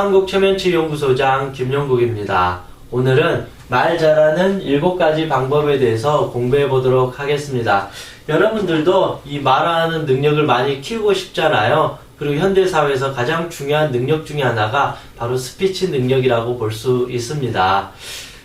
한국 최면치 연구소장 김영국입니다. 오늘은 말 잘하는 7가지 방법에 대해서 공부해 보도록 하겠습니다. 여러분들도 이 말하는 능력을 많이 키우고 싶잖아요. 그리고 현대사회에서 가장 중요한 능력 중에 하나가 바로 스피치 능력이라고 볼 수 있습니다.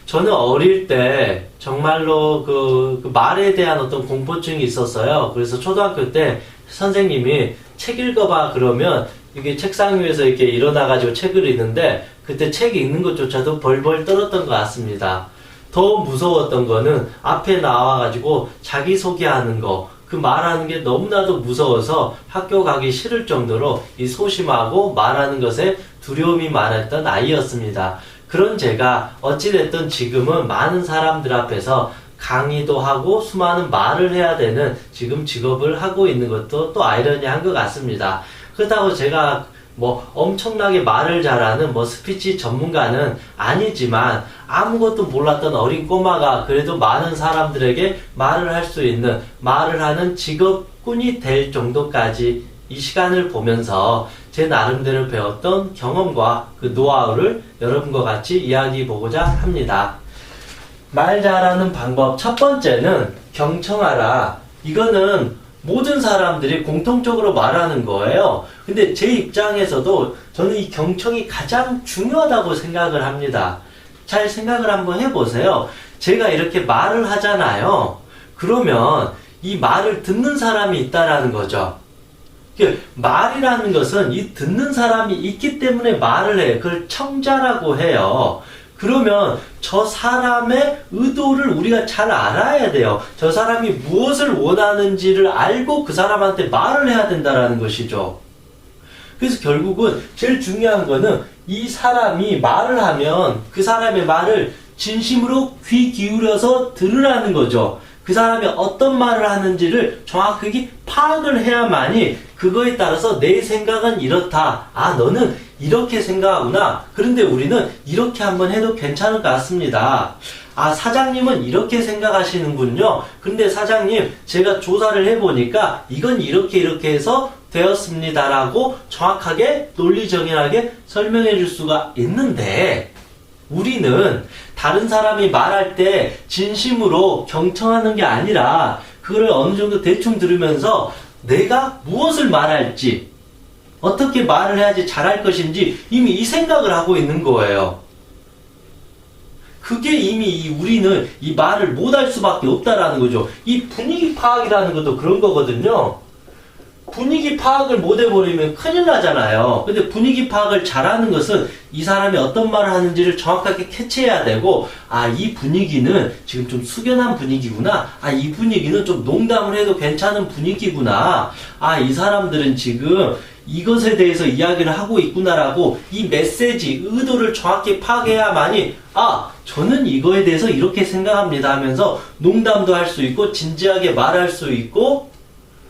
저는 어릴 때 정말로 그 말에 대한 어떤 공포증이 있었어요. 그래서 초등학교 때 선생님이 책 읽어봐 그러면 이게 책상 위에서 이렇게 일어나가지고 책을 읽는데 그때 책 읽는 것조차도 벌벌 떨었던 것 같습니다. 더 무서웠던 거는 앞에 나와가지고 자기소개하는 거, 그 말하는 게 너무나도 무서워서 학교 가기 싫을 정도로 이 소심하고 말하는 것에 두려움이 많았던 아이였습니다. 그런 제가 어찌됐든 지금은 많은 사람들 앞에서 강의도 하고 수많은 말을 해야 되는 지금 직업을 하고 있는 것도 또 아이러니한 것 같습니다. 그렇다고 제가 엄청나게 말을 잘하는 스피치 전문가는 아니지만 아무것도 몰랐던 어린 꼬마가 그래도 많은 사람들에게 말을 할 수 있는, 말을 하는 직업군이 될 정도까지 이 시간을 보면서 제 나름대로 배웠던 경험과 그 노하우를 여러분과 같이 이야기해 보고자 합니다. 말 잘하는 방법 첫 번째는 경청하라. 이거는 모든 사람들이 공통적으로 말하는 거예요. 근데 제 입장에서도 저는 이 경청이 가장 중요하다고 생각을 합니다. 잘 생각을 한번 해보세요. 제가 이렇게 말을 하잖아요. 그러면 이 말을 듣는 사람이 있다라는 거죠. 말이라는 것은 이 듣는 사람이 있기 때문에 말을 해요. 그걸 청자라고 해요. 그러면 저 사람의 의도를 우리가 잘 알아야 돼요. 저 사람이 무엇을 원하는지를 알고 그 사람한테 말을 해야 된다는 것이죠. 그래서 결국은 제일 중요한 거는 이 사람이 말을 하면 그 사람의 말을 진심으로 귀 기울여서 들으라는 거죠. 그 사람이 어떤 말을 하는지를 정확하게 파악을 해야만이 그거에 따라서 내 생각은 이렇다. 아, 너는 이렇게 생각하구나. 그런데 우리는 이렇게 한번 해도 괜찮을 것 같습니다. 아, 사장님은 이렇게 생각하시는군요. 근데 사장님, 제가 조사를 해보니까 이건 이렇게 해서 되었습니다라고 정확하게 논리정연하게 설명해 줄 수가 있는데 우리는 다른 사람이 말할 때 진심으로 경청하는 게 아니라 그거를 어느 정도 대충 들으면서 내가 무엇을 말할지, 어떻게 말을 해야지 잘할 것인지 이미 이 생각을 하고 있는 거예요. 그게 이미 우리는 이 말을 못할 수밖에 없다라는 거죠. 이 분위기 파악이라는 것도 그런 거거든요. 분위기 파악을 못 해버리면 큰일 나잖아요. 근데 분위기 파악을 잘하는 것은 이 사람이 어떤 말을 하는지를 정확하게 캐치해야 되고, 아, 이 분위기는 지금 좀 숙연한 분위기구나. 아, 이 분위기는 좀 농담을 해도 괜찮은 분위기구나. 아, 이 사람들은 지금 이것에 대해서 이야기를 하고 있구나라고 이 메시지, 의도를 정확히 파악해야만이, 아, 저는 이거에 대해서 이렇게 생각합니다 하면서 농담도 할 수 있고 진지하게 말할 수 있고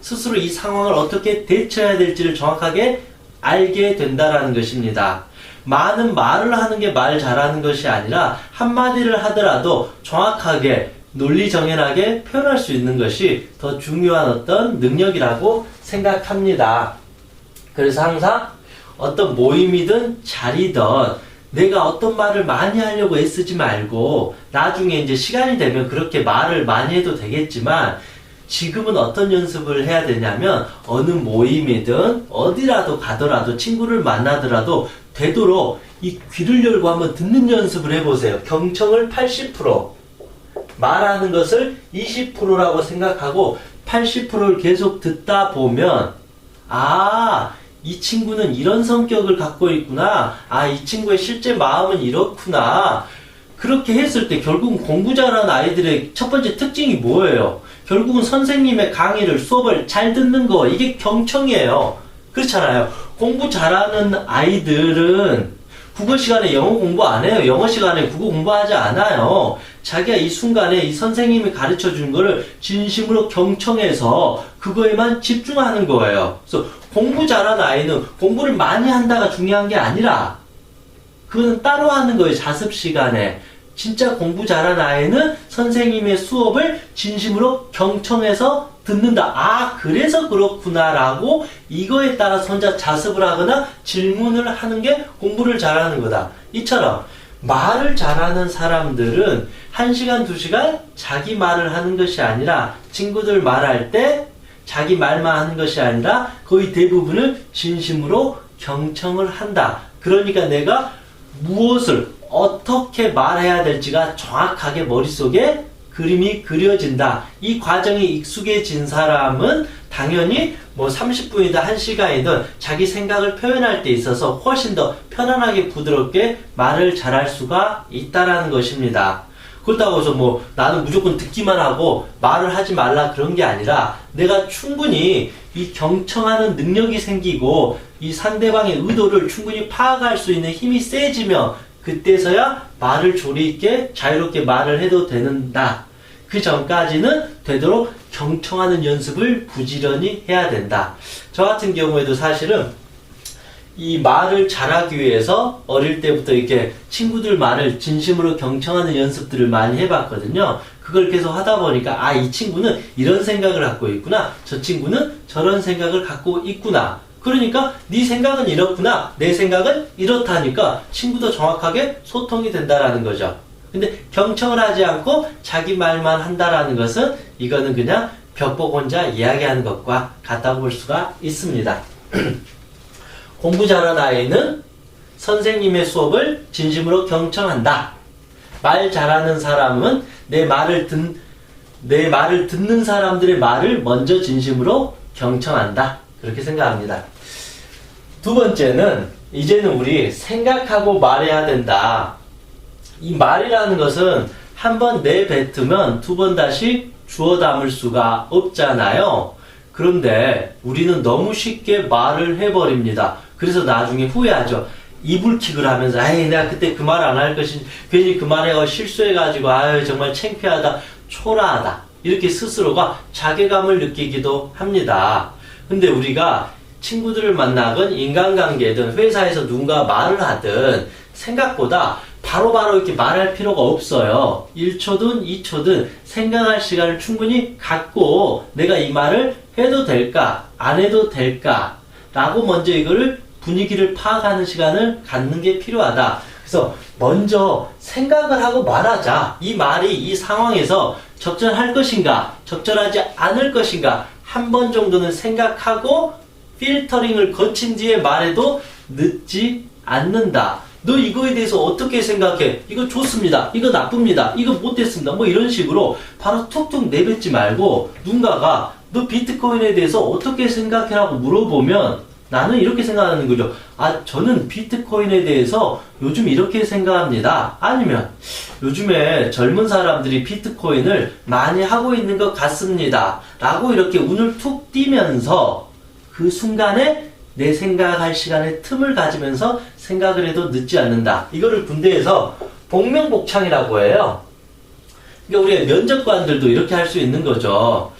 스스로 이 상황을 어떻게 대처해야 될지를 정확하게 알게 된다라는 것입니다. 많은 말을 하는 게 말 잘하는 것이 아니라 한마디를 하더라도 정확하게 논리정연하게 표현할 수 있는 것이 더 중요한 어떤 능력이라고 생각합니다. 그래서 항상 어떤 모임이든 자리든 내가 어떤 말을 많이 하려고 애쓰지 말고 나중에 이제 시간이 되면 그렇게 말을 많이 해도 되겠지만 지금은 어떤 연습을 해야 되냐면 어느 모임이든 어디라도 가더라도 친구를 만나더라도 되도록 이 귀를 열고 한번 듣는 연습을 해보세요. 경청을 80%, 말하는 것을 20%라고 생각하고 80%를 계속 듣다 보면 아, 이 친구는 이런 성격을 갖고 있구나. 아, 이 친구의 실제 마음은 이렇구나. 그렇게 했을 때 결국은 공부 잘하는 아이들의 첫 번째 특징이 뭐예요? 결국은 선생님의 강의를, 수업을 잘 듣는 거, 이게 경청이에요. 그렇잖아요. 공부 잘하는 아이들은 국어 시간에 영어 공부 안 해요. 영어 시간에 국어 공부하지 않아요. 자기가 이 순간에 이 선생님이 가르쳐 준 거를 진심으로 경청해서 그거에만 집중하는 거예요. 그래서 공부 잘하는 아이는 공부를 많이 한다가 중요한 게 아니라 그거는 따로 하는 거예요. 자습 시간에. 진짜 공부 잘한 아이는 선생님의 수업을 진심으로 경청해서 듣는다. 아, 그래서 그렇구나 라고 이거에 따라서 혼자 자습을 하거나 질문을 하는 게 공부를 잘하는 거다. 이처럼 말을 잘하는 사람들은 1시간, 2시간 자기 말을 하는 것이 아니라 친구들 말할 때 자기 말만 하는 것이 아니라 거의 대부분을 진심으로 경청을 한다. 그러니까 내가 무엇을 어떻게 말해야 될지가 정확하게 머릿속에 그림이 그려진다. 이 과정이 익숙해진 사람은 당연히 뭐 30분이든 1시간이든 자기 생각을 표현할 때 있어서 훨씬 더 편안하게 부드럽게 말을 잘할 수가 있다라는 것입니다. 그렇다고 해서 뭐 나는 무조건 듣기만 하고 말을 하지 말라 그런 게 아니라 내가 충분히 이 경청하는 능력이 생기고 이 상대방의 의도를 충분히 파악할 수 있는 힘이 세지면 그때서야 말을 조리 있게 자유롭게 말을 해도 되는다. 그 전까지는 되도록 경청하는 연습을 부지런히 해야 된다. 저 같은 경우에도 사실은 이 말을 잘하기 위해서 어릴 때부터 이렇게 친구들 말을 진심으로 경청하는 연습들을 많이 해봤거든요. 그걸 계속 하다 보니까 아, 이 친구는 이런 생각을 갖고 있구나. 저 친구는 저런 생각을 갖고 있구나. 그러니까 네 생각은 이렇구나. 내 생각은 이렇다니까 친구도 정확하게 소통이 된다라는 거죠. 근데 경청을 하지 않고 자기 말만 한다라는 것은 이거는 그냥 벽 보고 혼자 이야기하는 것과 같다고 볼 수가 있습니다. 공부 잘하는 아이는 선생님의 수업을 진심으로 경청한다. 말 잘하는 사람은 내 말을 듣는 사람들의 말을 먼저 진심으로 경청한다. 그렇게 생각합니다. 두 번째는 이제는 우리 생각하고 말해야 된다. 이 말이라는 것은 한 번 내뱉으면 두 번 다시 주워 담을 수가 없잖아요. 그런데 우리는 너무 쉽게 말을 해버립니다. 그래서 나중에 후회하죠. 이불킥을 하면서 아이 내가 그때 그 말 안 할 것이 괜히 그 말해가 실수해가지고 아유 정말 창피하다 초라하다 이렇게 스스로가 자괴감을 느끼기도 합니다. 근데 우리가 친구들을 만나건 인간관계든 회사에서 누군가 말을 하든 생각보다 바로바로 이렇게 말할 필요가 없어요. 1초든 2초든 생각할 시간을 충분히 갖고 내가 이 말을 해도 될까 안 해도 될까 라고 먼저 이거를 분위기를 파악하는 시간을 갖는 게 필요하다. 그래서 먼저 생각을 하고 말하자. 이 말이 이 상황에서 적절할 것인가 적절하지 않을 것인가 한 번 정도는 생각하고 필터링을 거친 뒤에 말해도 늦지 않는다. 너 이거에 대해서 어떻게 생각해? 이거 좋습니다. 이거 나쁩니다. 이거 못됐습니다. 뭐 이런 식으로 바로 툭툭 내뱉지 말고 누군가가 너 비트코인에 대해서 어떻게 생각해라고 물어보면 나는 이렇게 생각하는 거죠. 아, 저는 비트코인에 대해서 요즘 이렇게 생각합니다. 아니면 요즘에 젊은 사람들이 비트코인을 많이 하고 있는 것 같습니다. 라고 이렇게 운을 툭 띄면서 그 순간에 내 생각할 시간의 틈을 가지면서 생각을 해도 늦지 않는다. 이거를 군대에서 복명복창이라고 해요. 그러니까 우리 면접관들도 이렇게 할 수 있는 거죠.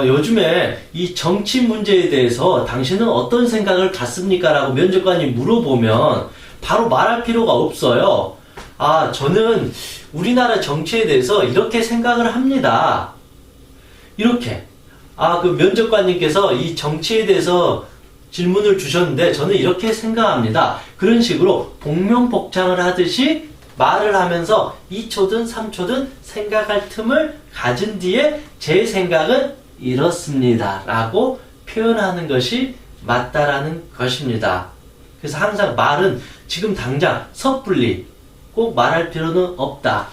요즘에 이 정치 문제에 대해서 당신은 어떤 생각을 갖습니까? 라고 면접관이 물어보면 바로 말할 필요가 없어요. 아, 저는 우리나라 정치에 대해서 이렇게 생각을 합니다. 이렇게. 아, 그 면접관님께서 이 정치에 대해서 질문을 주셨는데 저는 이렇게 생각합니다. 그런 식으로 복명복창을 하듯이 말을 하면서 2초든 3초든 생각할 틈을 가진 뒤에 제 생각은 이렇습니다. 라고 표현하는 것이 맞다라는 것입니다. 그래서 항상 말은 지금 당장 섣불리 꼭 말할 필요는 없다.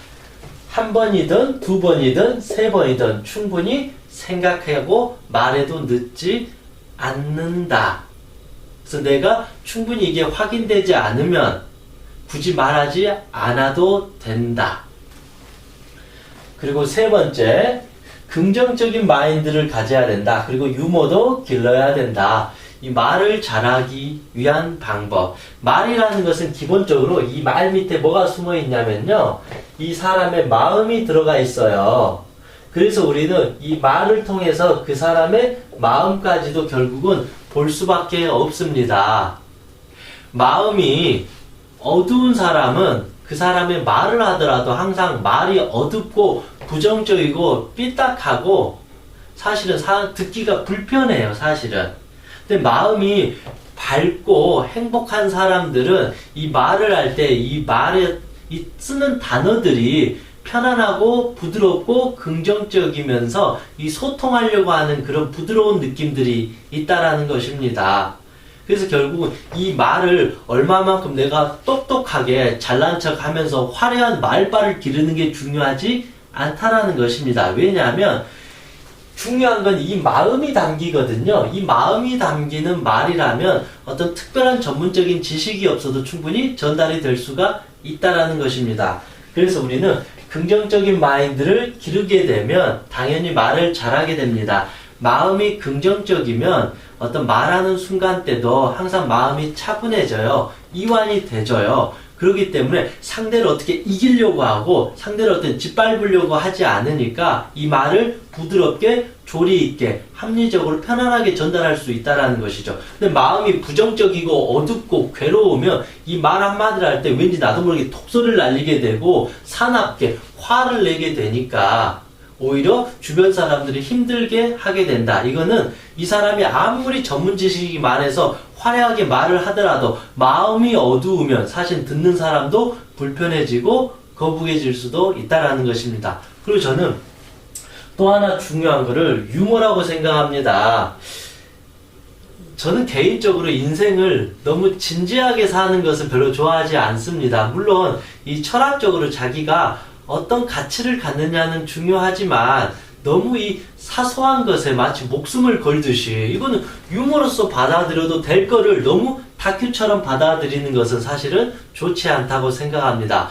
한 번이든 두 번이든 세 번이든 충분히 생각하고 말해도 늦지 않는다. 그래서 내가 충분히 이게 확인되지 않으면 굳이 말하지 않아도 된다. 그리고 세 번째, 긍정적인 마인드를 가져야 된다. 그리고 유머도 길러야 된다. 이 말을 잘하기 위한 방법. 말이라는 것은 기본적으로 이 말 밑에 뭐가 숨어 있냐면요. 이 사람의 마음이 들어가 있어요. 그래서 우리는 이 말을 통해서 그 사람의 마음까지도 결국은 볼 수밖에 없습니다. 마음이 어두운 사람은 그 사람의 말을 하더라도 항상 말이 어둡고 부정적이고 삐딱하고 사실은 듣기가 불편해요, 사실은. 근데 마음이 밝고 행복한 사람들은 이 말을 할 때 이 말에 쓰는 단어들이 편안하고 부드럽고 긍정적이면서 이 소통하려고 하는 그런 부드러운 느낌들이 있다라는 것입니다. 그래서 결국은 이 말을 얼마만큼 내가 똑똑하게 잘난 척 하면서 화려한 말발을 기르는 게 중요하지 않다라는 것입니다. 왜냐하면 중요한 건 이 마음이 담기거든요. 이 마음이 담기는 말이라면 어떤 특별한 전문적인 지식이 없어도 충분히 전달이 될 수가 있다라는 것입니다. 그래서 우리는 긍정적인 마인드를 기르게 되면 당연히 말을 잘하게 됩니다. 마음이 긍정적이면 어떤 말하는 순간 때도 항상 마음이 차분해져요. 이완이 되져요. 그렇기 때문에 상대를 어떻게 이기려고 하고 상대를 어떤 짓밟으려고 하지 않으니까 이 말을 부드럽게 조리 있게 합리적으로 편안하게 전달할 수 있다는 것이죠. 근데 마음이 부정적이고 어둡고 괴로우면 이 말 한마디를 할 때 왠지 나도 모르게 톡소리를 날리게 되고 사납게 화를 내게 되니까 오히려 주변 사람들이 힘들게 하게 된다. 이거는 이 사람이 아무리 전문 지식이 많아서 화려하게 말을 하더라도 마음이 어두우면 사실 듣는 사람도 불편해지고 거북해질 수도 있다라는 것입니다. 그리고 저는 또 하나 중요한 거를 유머라고 생각합니다. 저는 개인적으로 인생을 너무 진지하게 사는 것을 별로 좋아하지 않습니다. 물론 이 철학적으로 자기가 어떤 가치를 갖느냐는 중요하지만 너무 이 사소한 것에 마치 목숨을 걸듯이 이거는 유머로서 받아들여도 될 거를 너무 다큐처럼 받아들이는 것은 사실은 좋지 않다고 생각합니다.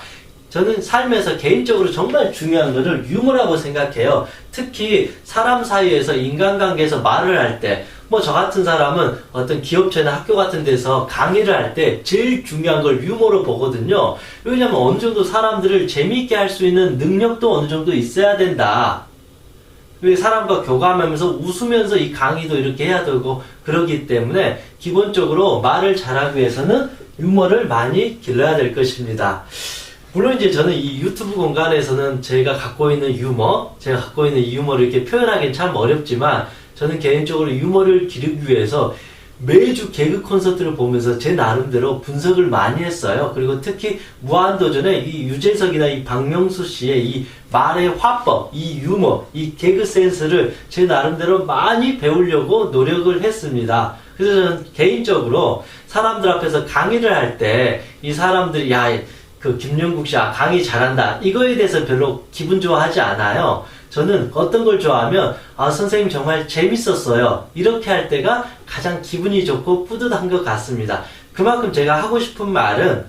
저는 삶에서 개인적으로 정말 중요한 것을 유머라고 생각해요. 특히 사람 사이에서 인간관계에서 말을 할 때 뭐 저 같은 사람은 어떤 기업체나 학교 같은 데서 강의를 할 때 제일 중요한 걸 유머로 보거든요. 왜냐면 어느 정도 사람들을 재미있게 할 수 있는 능력도 어느 정도 있어야 된다. 왜 사람과 교감하면서 웃으면서 이 강의도 이렇게 해야 되고 그러기 때문에 기본적으로 말을 잘하기 위해서는 유머를 많이 길러야 될 것입니다. 물론 이제 저는 이 유튜브 공간에서는 제가 갖고 있는 제가 갖고 있는 이 유머를 이렇게 표현하기는 참 어렵지만 저는 개인적으로 유머를 기르기 위해서 매주 개그 콘서트를 보면서 제 나름대로 분석을 많이 했어요. 그리고 특히 무한도전의 이 유재석이나 이 박명수 씨의 이 말의 화법, 이 유머, 이 개그 센스를 제 나름대로 많이 배우려고 노력을 했습니다. 그래서 저는 개인적으로 사람들 앞에서 강의를 할 때 이 사람들이 김영국 씨 강의 잘한다 이거에 대해서 별로 기분 좋아하지 않아요. 저는 어떤 걸 좋아하면 선생님 정말 재밌었어요 이렇게 할 때가 가장 기분이 좋고 뿌듯한 것 같습니다. 그만큼 제가 하고 싶은 말은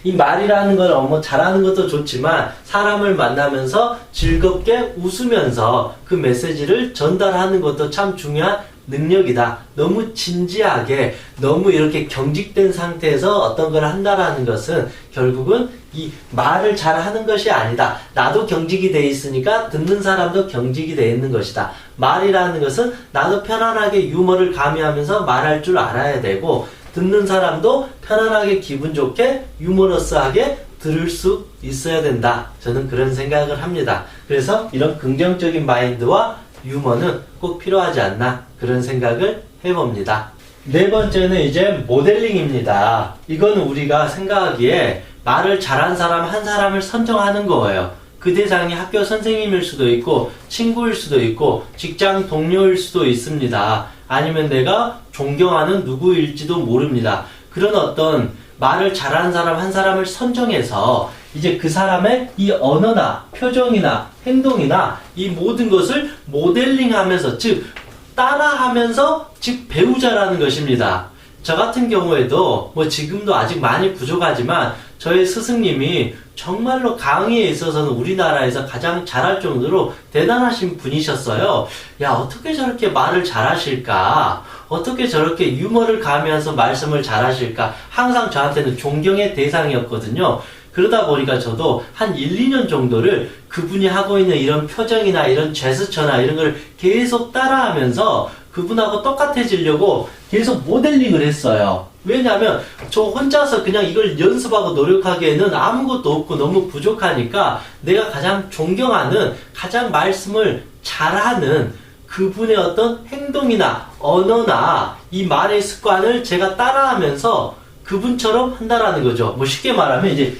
이 말이라는 건 잘하는 것도 좋지만 사람을 만나면서 즐겁게 웃으면서 그 메시지를 전달하는 것도 참 중요한 능력이다. 너무 진지하게 너무 이렇게 경직된 상태에서 어떤 걸 한다라는 것은 결국은 이 말을 잘하는 것이 아니다. 나도 경직이 돼 있으니까 듣는 사람도 경직이 돼 있는 것이다. 말이라는 것은 나도 편안하게 유머를 가미하면서 말할 줄 알아야 되고 듣는 사람도 편안하게 기분 좋게 유머러스하게 들을 수 있어야 된다. 저는 그런 생각을 합니다. 그래서 이런 긍정적인 마인드와 유머는 꼭 필요하지 않나 그런 생각을 해봅니다. 네 번째는 이제 모델링입니다. 이거는 우리가 생각하기에 말을 잘한 사람 한 사람을 선정하는 거예요. 그 대상이 학교 선생님일 수도 있고 친구일 수도 있고 직장 동료일 수도 있습니다. 아니면 내가 존경하는 누구일지도 모릅니다. 그런 어떤 말을 잘하는 사람 한 사람을 선정해서 이제 그 사람의 이 언어나 표정이나 행동이나 이 모든 것을 모델링하면서 즉 따라하면서 즉 배우자라는 것입니다. 저 같은 경우에도 지금도 아직 많이 부족하지만 저의 스승님이 정말로 강의에 있어서는 우리나라에서 가장 잘할 정도로 대단하신 분이셨어요. 어떻게 저렇게 말을 잘하실까? 어떻게 저렇게 유머를 가미해서 말씀을 잘하실까? 항상 저한테는 존경의 대상이었거든요. 그러다 보니까 저도 한 1, 2년 정도를 그분이 하고 있는 이런 표정이나 이런 제스처나 이런 걸 계속 따라하면서 그분하고 똑같아지려고 계속 모델링을 했어요. 왜냐하면 저 혼자서 그냥 이걸 연습하고 노력하기에는 아무것도 없고 너무 부족하니까 내가 가장 존경하는, 가장 말씀을 잘하는 그분의 어떤 행동이나 언어나 이 말의 습관을 제가 따라하면서 그분처럼 한다라는 거죠. 뭐 쉽게 말하면 이제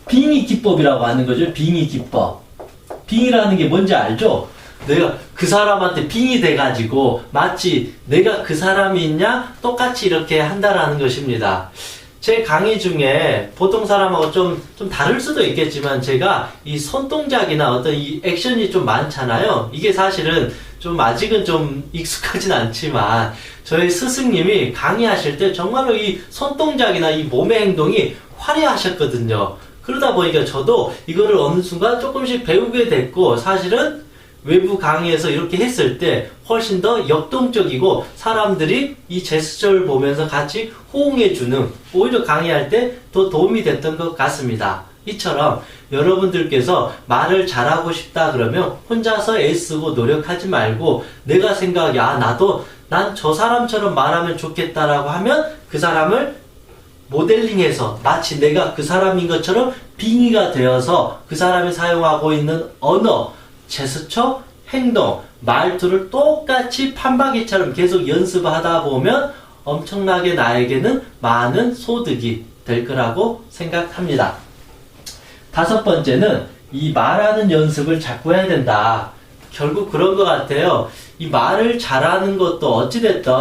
빙의 기법이라고 하는 거죠. 빙의 기법. 빙의라는 게 뭔지 알죠? 내가 그 사람한테 빙의 돼가지고 마치 내가 그 사람이 있냐 똑같이 이렇게 한다라는 것입니다. 제 강의 중에 보통 사람하고 좀 다를 수도 있겠지만 제가 이 손동작이나 어떤 이 액션이 좀 많잖아요. 이게 사실은 좀 아직은 좀 익숙하진 않지만 저희 스승님이 강의하실 때 정말로 이 손동작이나 이 몸의 행동이 화려하셨거든요. 그러다 보니까 저도 이거를 어느 순간 조금씩 배우게 됐고, 사실은 외부 강의에서 이렇게 했을 때 훨씬 더 역동적이고 사람들이 이 제스처를 보면서 같이 호응해주는, 오히려 강의할 때 더 도움이 됐던 것 같습니다. 이처럼 여러분들께서 말을 잘하고 싶다 그러면 혼자서 애쓰고 노력하지 말고 내가 생각하기에 난 저 사람처럼 말하면 좋겠다라고 하면 그 사람을 모델링해서 마치 내가 그 사람인 것처럼 빙의가 되어서 그 사람이 사용하고 있는 언어, 제스처, 행동, 말투를 똑같이 판박이처럼 계속 연습하다 보면 엄청나게 나에게는 많은 소득이 될 거라고 생각합니다. 다섯 번째는 이 말하는 연습을 자꾸 해야 된다. 결국 그런 것 같아요. 이 말을 잘하는 것도 어찌됐든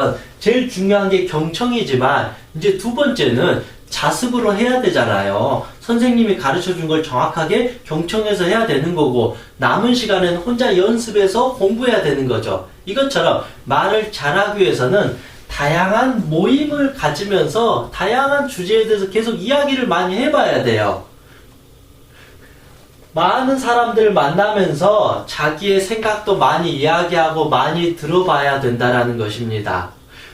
제일 중요한 게 경청이지만 이제 두 번째는 자습으로 해야 되잖아요. 선생님이 가르쳐 준 걸 정확하게 경청해서 해야 되는 거고 남은 시간에는 혼자 연습해서 공부해야 되는 거죠. 이것처럼 말을 잘하기 위해서는 다양한 모임을 가지면서 다양한 주제에 대해서 계속 이야기를 많이 해봐야 돼요. 많은 사람들을 만나면서 자기의 생각도 많이 이야기하고 많이 들어봐야 된다는 것입니다.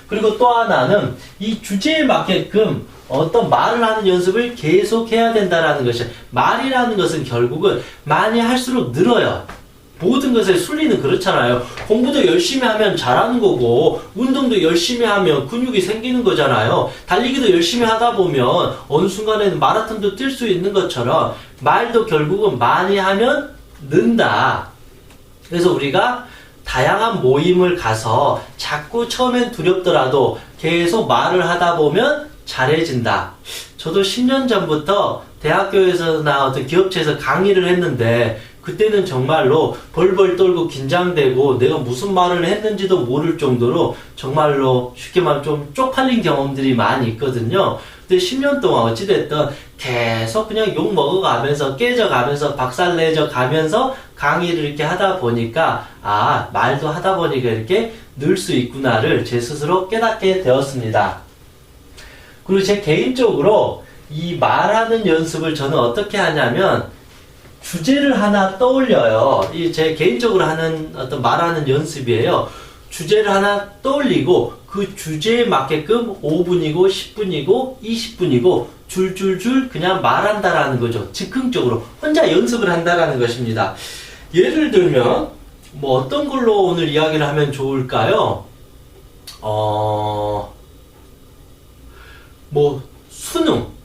그리고 또 하나는 이 주제에 맞게끔 어떤 말을 하는 연습을 계속 해야 된다는 것이에요. 말이라는 것은 결국은 많이 할수록 늘어요. 모든 것의 순리는 그렇잖아요. 공부도 열심히 하면 잘하는 거고 운동도 열심히 하면 근육이 생기는 거잖아요. 달리기도 열심히 하다 보면 어느 순간에는 마라톤도 뛸 수 있는 것처럼 말도 결국은 많이 하면 는다. 그래서 우리가 다양한 모임을 가서 자꾸 처음엔 두렵더라도 계속 말을 하다 보면 잘해진다. 저도 10년 전부터 대학교에서나 어떤 기업체에서 강의를 했는데 그때는 정말로 벌벌 떨고 긴장되고 내가 무슨 말을 했는지도 모를 정도로 정말로 쉽게 말하면 좀 쪽팔린 경험들이 많이 있거든요. 근데 10년 동안 어찌됐든 계속 그냥 욕 먹어가면서 깨져가면서 박살내져 가면서 강의를 이렇게 하다 보니까 말도 하다 보니까 이렇게 늘 수 있구나를 제 스스로 깨닫게 되었습니다. 그리고 제 개인적으로 이 말하는 연습을 저는 어떻게 하냐면 주제를 하나 떠올려요. 이 제 개인적으로 하는 어떤 말하는 연습이에요. 주제를 하나 떠올리고 그 주제에 맞게끔 5분이고 10분이고 20분이고 줄줄줄 그냥 말한다라는 거죠. 즉흥적으로 혼자 연습을 한다라는 것입니다. 예를 들면 뭐 어떤 걸로 오늘 이야기를 하면 좋을까요? 뭐 수능.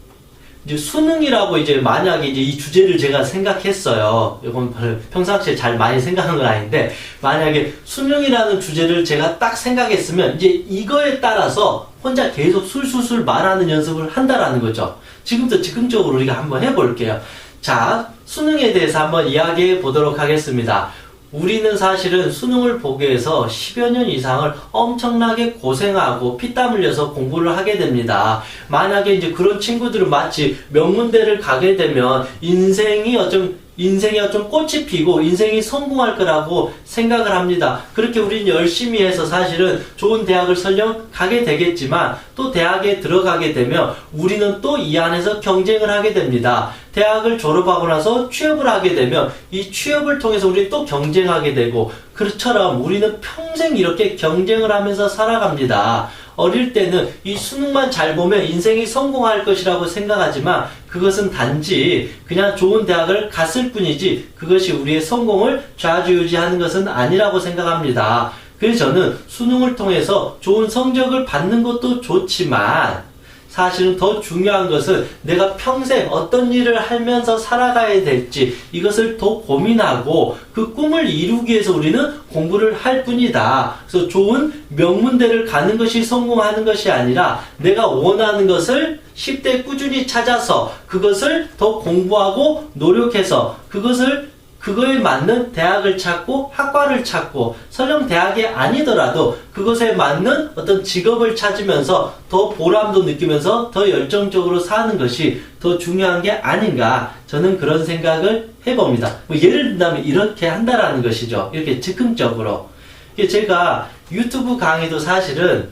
이제 수능이라고 이제 만약에 이제 이 주제를 제가 생각했어요. 이건 평상시에 잘 많이 생각하는 건 아닌데, 만약에 수능이라는 주제를 제가 딱 생각했으면 이제 이거에 따라서 혼자 계속 술술술 말하는 연습을 한다라는 거죠. 지금부터 즉흥적으로 우리가 한번 해볼게요. 자, 수능에 대해서 한번 이야기해 보도록 하겠습니다. 우리는 사실은 수능을 보기 위해서 10여 년 이상을 엄청나게 고생하고 피땀 흘려서 공부를 하게 됩니다. 만약에 이제 그런 친구들은 마치 명문대를 가게 되면 인생이 어쩜 꽃이 피고 인생이 성공할 거라고 생각을 합니다. 그렇게 우리는 열심히 해서 사실은 좋은 대학을 설령 가게 되겠지만 또 대학에 들어가게 되면 우리는 또 이 안에서 경쟁을 하게 됩니다. 대학을 졸업하고 나서 취업을 하게 되면 이 취업을 통해서 우리는 또 경쟁하게 되고, 그처럼 우리는 평생 이렇게 경쟁을 하면서 살아갑니다. 어릴 때는 이 수능만 잘 보면 인생이 성공할 것이라고 생각하지만 그것은 단지 그냥 좋은 대학을 갔을 뿐이지 그것이 우리의 성공을 좌지우지하는 것은 아니라고 생각합니다. 그래서 저는 수능을 통해서 좋은 성적을 받는 것도 좋지만 사실은 더 중요한 것은 내가 평생 어떤 일을 하면서 살아가야 될지 이것을 더 고민하고 그 꿈을 이루기 위해서 우리는 공부를 할 뿐이다. 그래서 좋은 명문대를 가는 것이 성공하는 것이 아니라 내가 원하는 것을 10대 꾸준히 찾아서 그것을 더 공부하고 노력해서 그거에 맞는 대학을 찾고 학과를 찾고 설령 대학이 아니더라도 그것에 맞는 어떤 직업을 찾으면서 더 보람도 느끼면서 더 열정적으로 사는 것이 더 중요한 게 아닌가, 저는 그런 생각을 해봅니다. 뭐 예를 든다면 이렇게 한다라는 것이죠. 이렇게 즉흥적으로. 제가 유튜브 강의도 사실은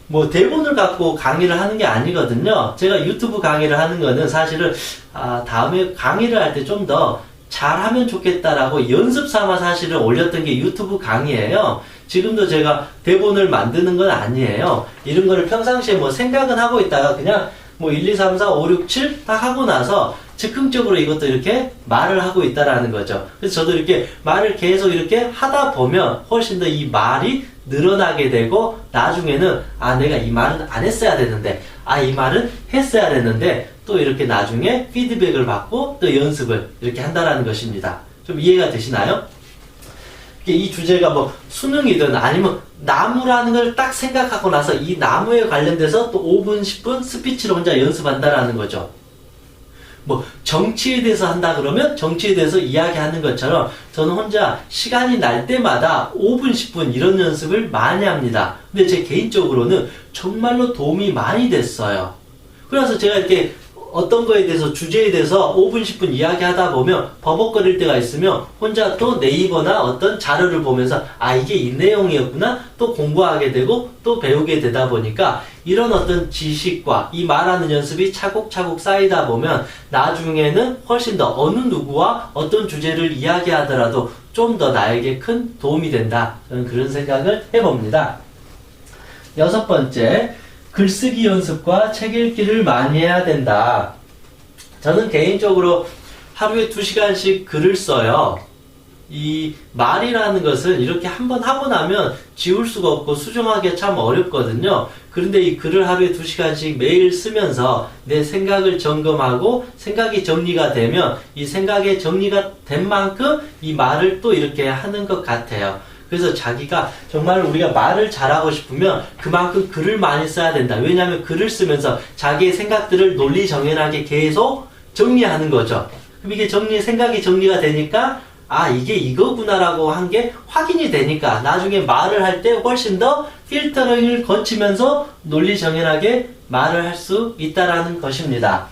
뭐 대본을 갖고 강의를 하는 게 아니거든요. 제가 유튜브 강의를 하는 거는 사실은 다음에 강의를 할 때 좀 더 잘하면 좋겠다라고 연습 삼아 사실은 올렸던 게 유튜브 강의예요. 지금도 제가 대본을 만드는 건 아니에요. 이런 거를 평상시에 뭐 생각은 하고 있다가 그냥 뭐 1, 2, 3, 4, 5, 6, 7 다 하고 나서 즉흥적으로 이것도 이렇게 말을 하고 있다라는 거죠. 그래서 저도 이렇게 말을 계속 이렇게 하다 보면 훨씬 더 이 말이 늘어나게 되고 나중에는 내가 이 말은 안 했어야 되는데 이 말은 했어야 되는데 또 이렇게 나중에 피드백을 받고 또 연습을 이렇게 한다라는 것입니다. 좀 이해가 되시나요? 이 주제가 뭐 수능이든 아니면 나무라는 걸 딱 생각하고 나서 이 나무에 관련돼서 또 5분, 10분 스피치를 혼자 연습한다라는 거죠. 뭐 정치에 대해서 한다 그러면 정치에 대해서 이야기하는 것처럼 저는 혼자 시간이 날 때마다 5분, 10분 이런 연습을 많이 합니다. 근데 제 개인적으로는 정말로 도움이 많이 됐어요. 그래서 제가 이렇게 어떤 거에 대해서 주제에 대해서 5분, 10분 이야기하다 보면 버벅거릴 때가 있으면 혼자 또 네이버나 어떤 자료를 보면서 이게 이 내용이었구나 또 공부하게 되고 또 배우게 되다 보니까 이런 어떤 지식과 이 말하는 연습이 차곡차곡 쌓이다 보면 나중에는 훨씬 더 어느 누구와 어떤 주제를 이야기하더라도 좀 더 나에게 큰 도움이 된다. 저는 그런 생각을 해봅니다. 6번째, 글쓰기 연습과 책 읽기를 많이 해야 된다. 저는 개인적으로 하루에 2시간씩 글을 써요. 이 말이라는 것은 이렇게 한번 하고 나면 지울 수가 없고 수정하기 참 어렵거든요. 그런데 이 글을 하루에 2시간씩 매일 쓰면서 내 생각을 점검하고 생각이 정리가 되면 이 생각이 정리가 된 만큼 이 말을 또 이렇게 하는 것 같아요. 그래서 자기가 정말 우리가 말을 잘하고 싶으면 그만큼 글을 많이 써야 된다. 왜냐하면 글을 쓰면서 자기의 생각들을 논리정연하게 계속 정리하는 거죠. 그럼 이게 생각이 정리가 되니까 이게 이거구나라고 한 게 확인이 되니까 나중에 말을 할 때 훨씬 더 필터링을 거치면서 논리정연하게 말을 할 수 있다라는 것입니다.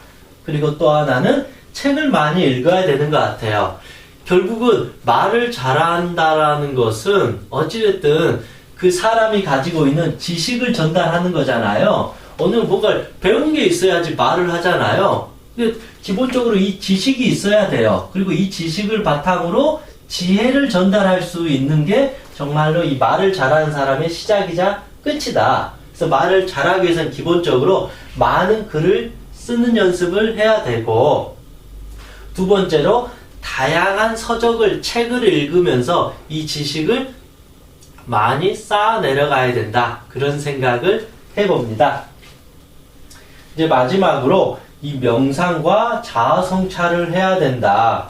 그리고 또 하나는 책을 많이 읽어야 되는 것 같아요. 결국은 말을 잘한다라는 것은 어찌됐든 그 사람이 가지고 있는 지식을 전달하는 거잖아요. 오늘 뭔가를 배운 게 있어야지 말을 하잖아요. 근데 기본적으로 이 지식이 있어야 돼요. 그리고 이 지식을 바탕으로 지혜를 전달할 수 있는 게 정말로 이 말을 잘하는 사람의 시작이자 끝이다. 그래서 말을 잘하기 위해서는 기본적으로 많은 글을 쓰는 연습을 해야 되고, 두 번째로 다양한 책을 읽으면서 이 지식을 많이 쌓아 내려가야 된다. 그런 생각을 해봅니다. 이제 마지막으로 이 명상과 자아 성찰을 해야 된다.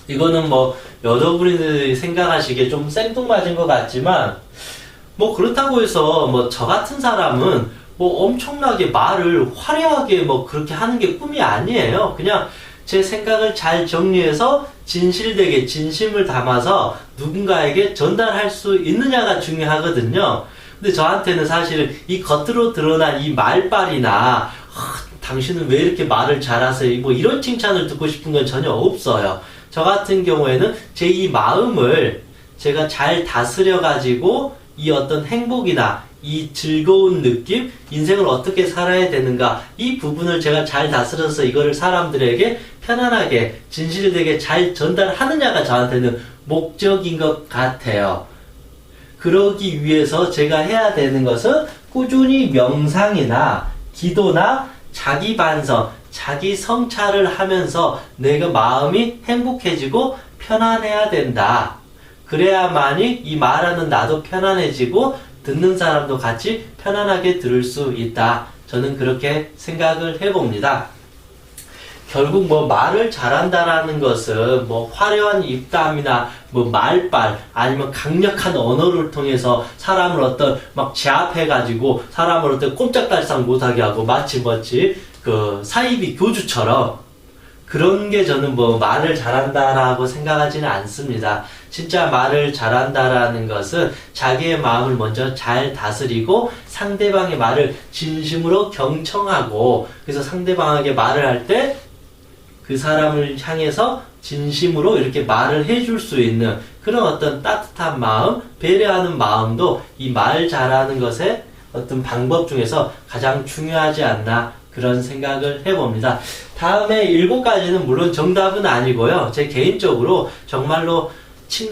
이거는 뭐 여러분이 생각하시기에 좀 생뚱맞은 것 같지만 뭐 그렇다고 해서 뭐 저 같은 사람은 뭐 엄청나게 말을 화려하게 뭐 그렇게 하는 게 꿈이 아니에요. 그냥 제 생각을 잘 정리해서 진실되게 진심을 담아서 누군가에게 전달할 수 있느냐가 중요하거든요. 근데 저한테는 사실은 이 겉으로 드러난 이 말빨이나 당신은 왜 이렇게 말을 잘하세요? 뭐 이런 칭찬을 듣고 싶은 건 전혀 없어요. 저 같은 경우에는 제 이 마음을 제가 잘 다스려 가지고 이 어떤 행복이나 이 즐거운 느낌, 인생을 어떻게 살아야 되는가, 이 부분을 제가 잘 다스려서 이거를 사람들에게 편안하게 진실되게 잘 전달하느냐가 저한테는 목적인 것 같아요. 그러기 위해서 제가 해야 되는 것은 꾸준히 명상이나 기도나 자기 반성, 자기 성찰을 하면서 내가 마음이 행복해지고 편안해야 된다. 그래야만이 이 말하는 나도 편안해지고 듣는 사람도 같이 편안하게 들을 수 있다. 저는 그렇게 생각을 해봅니다. 결국 뭐 말을 잘한다라는 것은 뭐 화려한 입담이나 뭐 말빨 아니면 강력한 언어를 통해서 사람을 어떤 막 제압해가지고 사람을 어떤 꼼짝달싹 못하게 하고 마치 그 사이비 교주처럼 그런 게 저는 뭐 말을 잘한다라고 생각하지는 않습니다. 진짜 말을 잘한다라는 것은 자기의 마음을 먼저 잘 다스리고 상대방의 말을 진심으로 경청하고 그래서 상대방에게 말을 할 때 그 사람을 향해서 진심으로 이렇게 말을 해줄 수 있는 그런 어떤 따뜻한 마음, 배려하는 마음도 이 말 잘하는 것의 어떤 방법 중에서 가장 중요하지 않나 그런 생각을 해봅니다. 다음에 7가지는 물론 정답은 아니고요. 제 개인적으로 정말로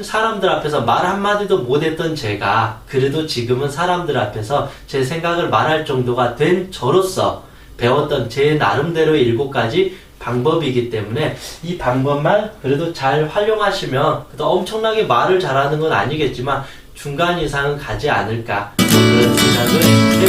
사람들 앞에서 말 한마디도 못했던 제가 그래도 지금은 사람들 앞에서 제 생각을 말할 정도가 된 저로서 배웠던 제 나름대로의 7가지 방법이기 때문에 이 방법만 그래도 잘 활용하시면 또 엄청나게 말을 잘하는 건 아니겠지만 중간 이상은 가지 않을까 그런 생각을